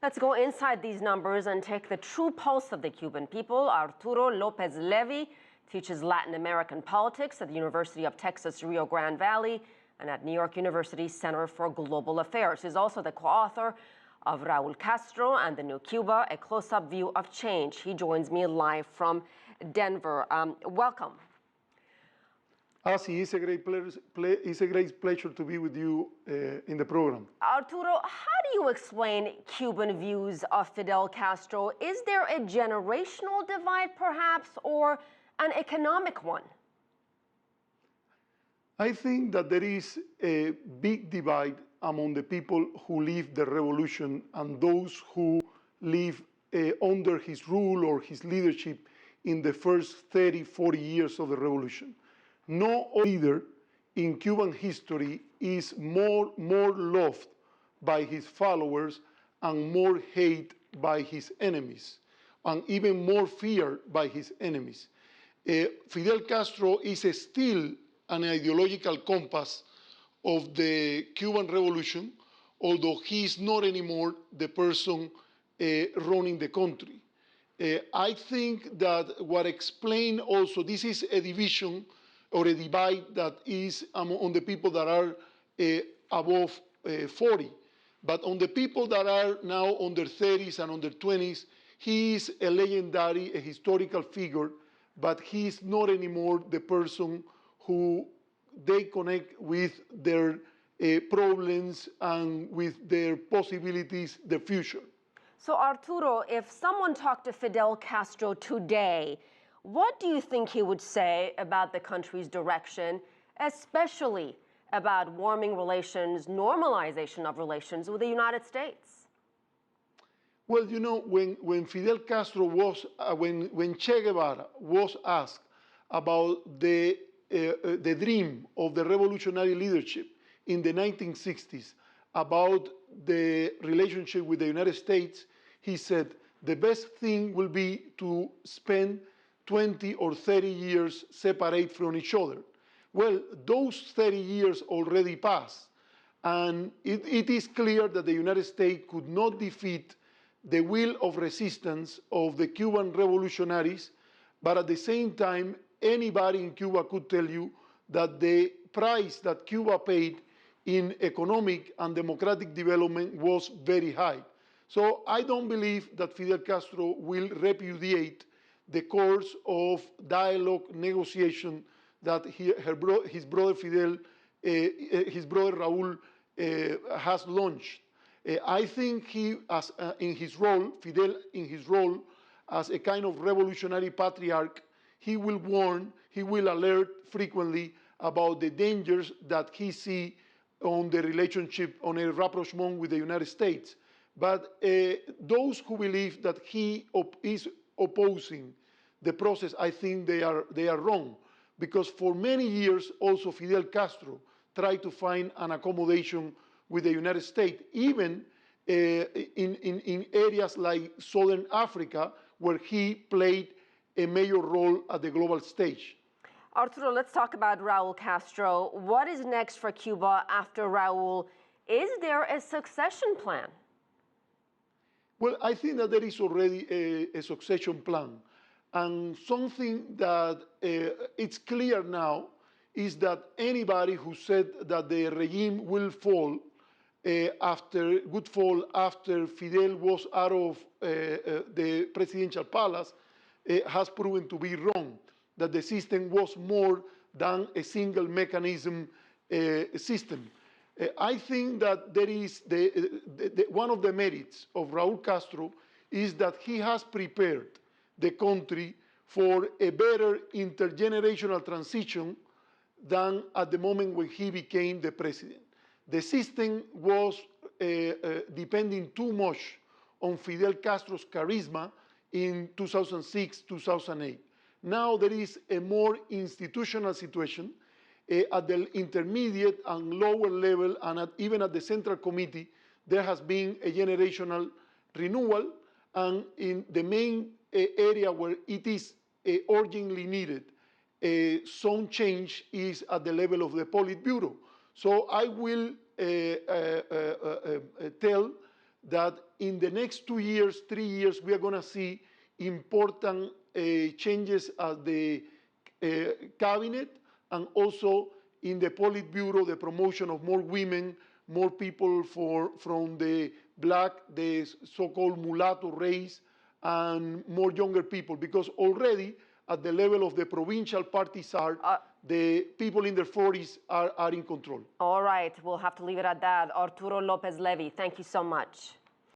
Let's go inside these numbers and take the true pulse of the Cuban people. Arturo Lopez-Levy teaches Latin American politics at the University of Texas, Rio Grande Valley, and at New York University Center for Global Affairs. He's also the co-author of Raul Castro and the New Cuba, a close-up view of change. He joins me live from Denver. Welcome. Asieh, it's a great pleasure to be with you in the program. Arturo, how do you explain Cuban views of Fidel Castro? Is there a generational divide, perhaps, or an economic one? I think that there is a big divide among the people who lived the revolution and those who live under his rule or his leadership in the first 30, 40 years of the revolution. No leader in Cuban history is more loved by his followers and more hated by his enemies, and even more feared by his enemies. Fidel Castro is still an ideological compass of the Cuban Revolution, although he is not anymore the person running the country. I think that what explains also, this is a division or a divide that is on the people that are above 40. But on the people that are now on their 30s and on their 20s, he is a legendary, a historical figure, but he is not anymore the person who they connect with their problems and with their possibilities, the future. So Arturo, if someone talked to Fidel Castro today, what do you think he would say about the country's direction, especially about warming relations, normalization of relations with the United States? Well, you know, when Fidel Castro was, when Che Guevara was asked about the dream of the revolutionary leadership in the 1960s, about the relationship with the United States, he said, the best thing will be to spend 20 or 30 years separate from each other. Well, those 30 years already passed, and it is clear that the United States could not defeat the will of resistance of the Cuban revolutionaries, but at the same time, anybody in Cuba could tell you that the price that Cuba paid in economic and democratic development was very high. So I don't believe that Fidel Castro will repudiate the course of dialogue, negotiation that his brother Fidel, his brother Raul has launched. I think he, in his role, Fidel in his role as a kind of revolutionary patriarch, he will warn, he will alert frequently about the dangers that he sees on the relationship, on a rapprochement with the United States. But those who believe that he is opposing the process, I think they are wrong. Because for many years, also Fidel Castro tried to find an accommodation with the United States, even in areas like Southern Africa, where he played a major role at the global stage. Arturo, let's talk about Raul Castro. What is next for Cuba after Raul? Is there a succession plan? Well, I think that there is already a succession plan. And something that it's clear now is that anybody who said that the regime will fall after Fidel was out of the presidential palace has proven to be wrong, that the system was more than a single mechanism system. I think that there is one of the merits of Raul Castro is that he has prepared the country for a better intergenerational transition than at the moment when he became the president. The system was depending too much on Fidel Castro's charisma in 2006, 2008. Now there is a more institutional situation at the intermediate and lower level, and even at the Central Committee, there has been a generational renewal, and in the main area where it is urgently needed, some change is at the level of the Politburo. So I will tell that in the next 2 years, 3 years, we are going to see important changes at the cabinet and also in the Politburo, the promotion of more women, more people from the black, the so-called mulatto race, and more younger people, because already at the level of the provincial parties the people in their 40s are in control. All right, we'll have to leave it at that. Arturo Lopez-Levy, thank you so much.